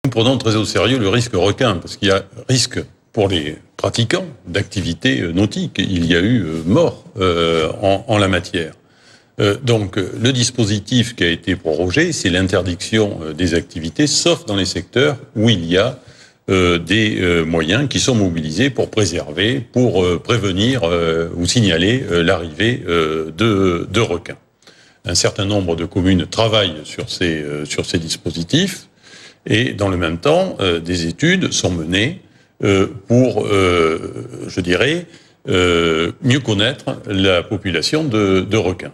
Nous prenons très au sérieux le risque requin, parce qu'il y a risque pour les pratiquants d'activités nautiques. Il y a eu mort en la matière. Donc le dispositif qui a été prorogé, c'est l'interdiction des activités, sauf dans les secteurs où il y a des moyens qui sont mobilisés pour préserver, pour prévenir ou signaler l'arrivée de requins. Un certain nombre de communes travaillent sur ces dispositifs. Et dans le même temps, des études sont menées pour, je dirais, mieux connaître la population de requins.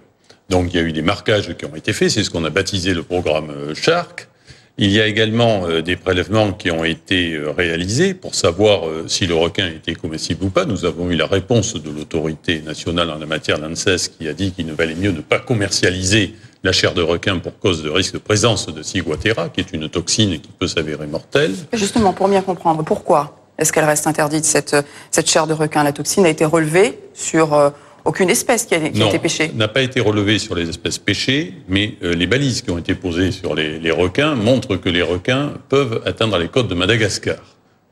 Donc il y a eu des marquages qui ont été faits, c'est ce qu'on a baptisé le programme Shark. Il y a également des prélèvements qui ont été réalisés pour savoir si le requin était comestible ou pas. Nous avons eu la réponse de l'autorité nationale en la matière, l'ANSES, qui a dit qu'il ne valait mieux ne pas commercialiser la chair de requin pour cause de risque de présence de ciguatera, qui est une toxine qui peut s'avérer mortelle. Justement, pour bien comprendre, pourquoi est-ce qu'elle reste interdite, cette chair de requin? La toxine a été relevée sur aucune espèce qui a été pêchée? Non, n'a pas été relevée sur les espèces pêchées, mais les balises qui ont été posées sur les requins montrent que les requins peuvent atteindre les côtes de Madagascar,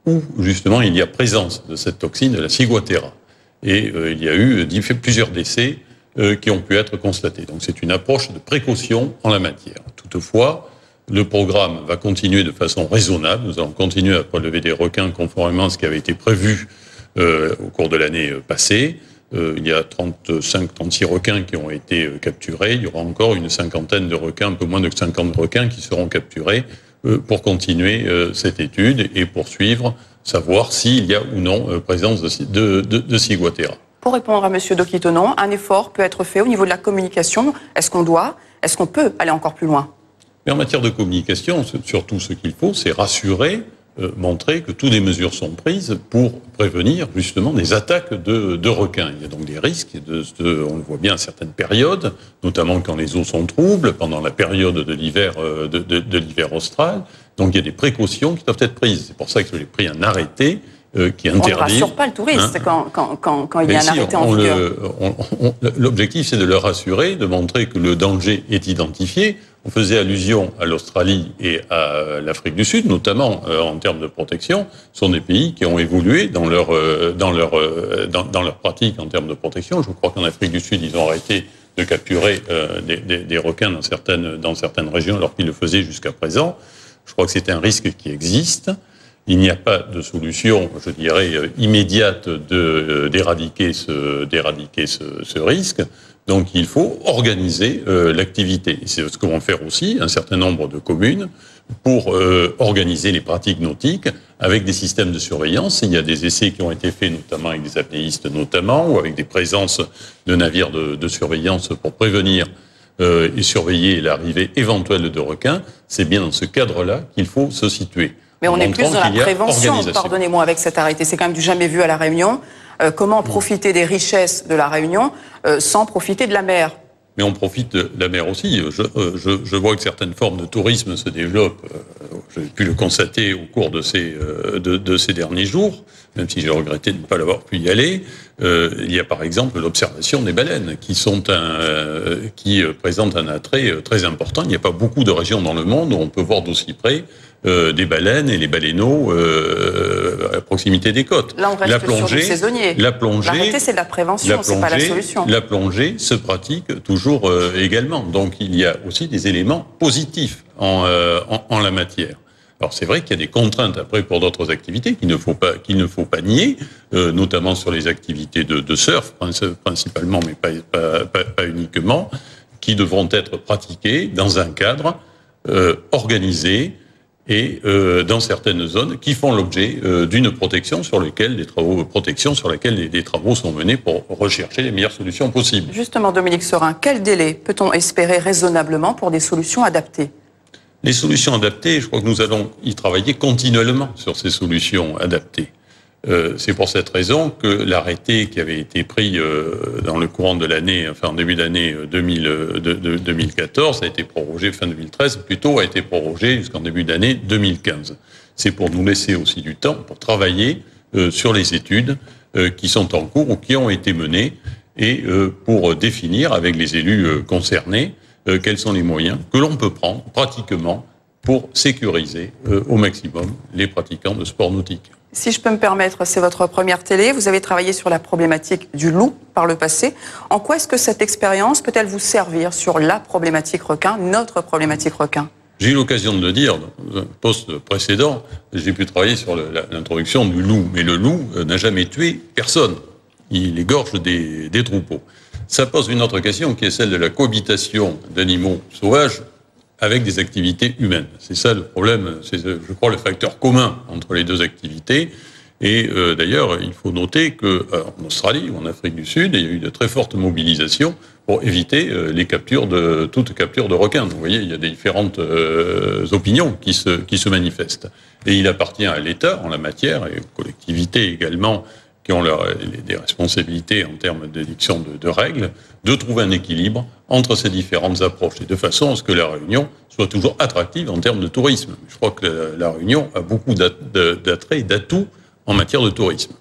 où justement il y a présence de cette toxine, de la ciguatera. Et il y a eu plusieurs décès qui ont pu être constatés. Donc c'est une approche de précaution en la matière. Toutefois, le programme va continuer de façon raisonnable. Nous allons continuer à prélever des requins conformément à ce qui avait été prévu au cours de l'année passée. Il y a 35-36 requins qui ont été capturés. Il y aura encore une cinquantaine de requins, un peu moins de 50 requins qui seront capturés pour continuer cette étude et poursuivre, savoir s'il y a ou non présence de ciguatera. Pour répondre à M. Doki-Tonon, un effort peut être fait au niveau de la communication. Est-ce qu'on peut aller encore plus loin? Mais en matière de communication, surtout ce qu'il faut, c'est rassurer, montrer que toutes les mesures sont prises pour prévenir justement des attaques de requins. Il y a donc des risques, on le voit bien à certaines périodes, notamment quand les eaux sont troubles, pendant la période de l'hiver austral. Donc il y a des précautions qui doivent être prises. C'est pour ça que j'ai pris un arrêté qui interdit... On ne rassure pas le touriste quand il y a un arrêté en vigueur. L'objectif, c'est de le rassurer, de montrer que le danger est identifié. On faisait allusion à l'Australie et à l'Afrique du Sud, notamment en termes de protection. Ce sont des pays qui ont évolué dans leur pratique en termes de protection. Je crois qu'en Afrique du Sud, ils ont arrêté de capturer des requins dans certaines régions, alors qu'ils le faisaient jusqu'à présent. Je crois que c'est un risque qui existe. Il n'y a pas de solution, je dirais, immédiate d'éradiquer ce risque. Donc il faut organiser l'activité. C'est ce que vont faire aussi un certain nombre de communes pour organiser les pratiques nautiques avec des systèmes de surveillance. Il y a des essais qui ont été faits, notamment avec des apnéistes, ou avec des présences de navires de surveillance pour prévenir et surveiller l'arrivée éventuelle de requins. C'est bien dans ce cadre-là qu'il faut se situer. Mais on est plus dans la prévention, pardonnez-moi, avec cet arrêté. C'est quand même du jamais vu à La Réunion. Comment profiter des richesses de La Réunion sans profiter de la mer? Mais on profite de la mer aussi. Je vois que certaines formes de tourisme se développent. J'ai pu le constater au cours de ces derniers jours, même si j'ai regretté de ne pas l'avoir pu y aller. Il y a par exemple l'observation des baleines, qui présentent un attrait très important. Il n'y a pas beaucoup de régions dans le monde où on peut voir d'aussi près des baleines et les baleineaux à proximité des côtes. Là, on reste sur du saisonnier. L'arrêté, c'est de la prévention, c'est pas la solution. La plongée se pratique toujours également. Donc, il y a aussi des éléments positifs en la matière. Alors, c'est vrai qu'il y a des contraintes après pour d'autres activités qu'il ne faut pas nier, notamment sur les activités de surf, principalement, mais pas uniquement, qui devront être pratiquées dans un cadre organisé, et dans certaines zones qui font l'objet d'une protection sur lesquelles des travaux sont menés pour rechercher les meilleures solutions possibles. Justement, Dominique Serin, quel délai peut-on espérer raisonnablement pour des solutions adaptées? Les solutions adaptées, je crois que nous allons y travailler continuellement sur ces solutions adaptées. C'est pour cette raison que l'arrêté qui avait été pris dans le courant de l'année, enfin en début d'année 2014, a été prorogé fin 2013, plutôt a été prorogé jusqu'en début d'année 2015. C'est pour nous laisser aussi du temps pour travailler sur les études qui sont en cours ou qui ont été menées et pour définir avec les élus concernés quels sont les moyens que l'on peut prendre pratiquement pour sécuriser au maximum les pratiquants de sport nautique. Si je peux me permettre, c'est votre première télé. Vous avez travaillé sur la problématique du loup par le passé. En quoi est-ce que cette expérience peut-elle vous servir sur la problématique requin, notre problématique requin? J'ai eu l'occasion de le dire dans un poste précédent. J'ai pu travailler sur l'introduction du loup. Mais le loup n'a jamais tué personne. Il égorge des troupeaux. Ça pose une autre question qui est celle de la cohabitation d'animaux sauvages avec des activités humaines. C'est ça le problème, c'est, je crois, le facteur commun entre les deux activités. Et d'ailleurs, il faut noter qu'en Australie ou en Afrique du Sud, il y a eu de très fortes mobilisations pour éviter toute capture de requins. Donc, vous voyez, il y a des différentes opinions qui se manifestent. Et il appartient à l'État en la matière, et aux collectivités également, qui ont des responsabilités en termes d'édiction de règles, de trouver un équilibre entre ces différentes approches, et de façon à ce que la Réunion soit toujours attractive en termes de tourisme. Je crois que la Réunion a beaucoup d'attraits et d'atouts en matière de tourisme.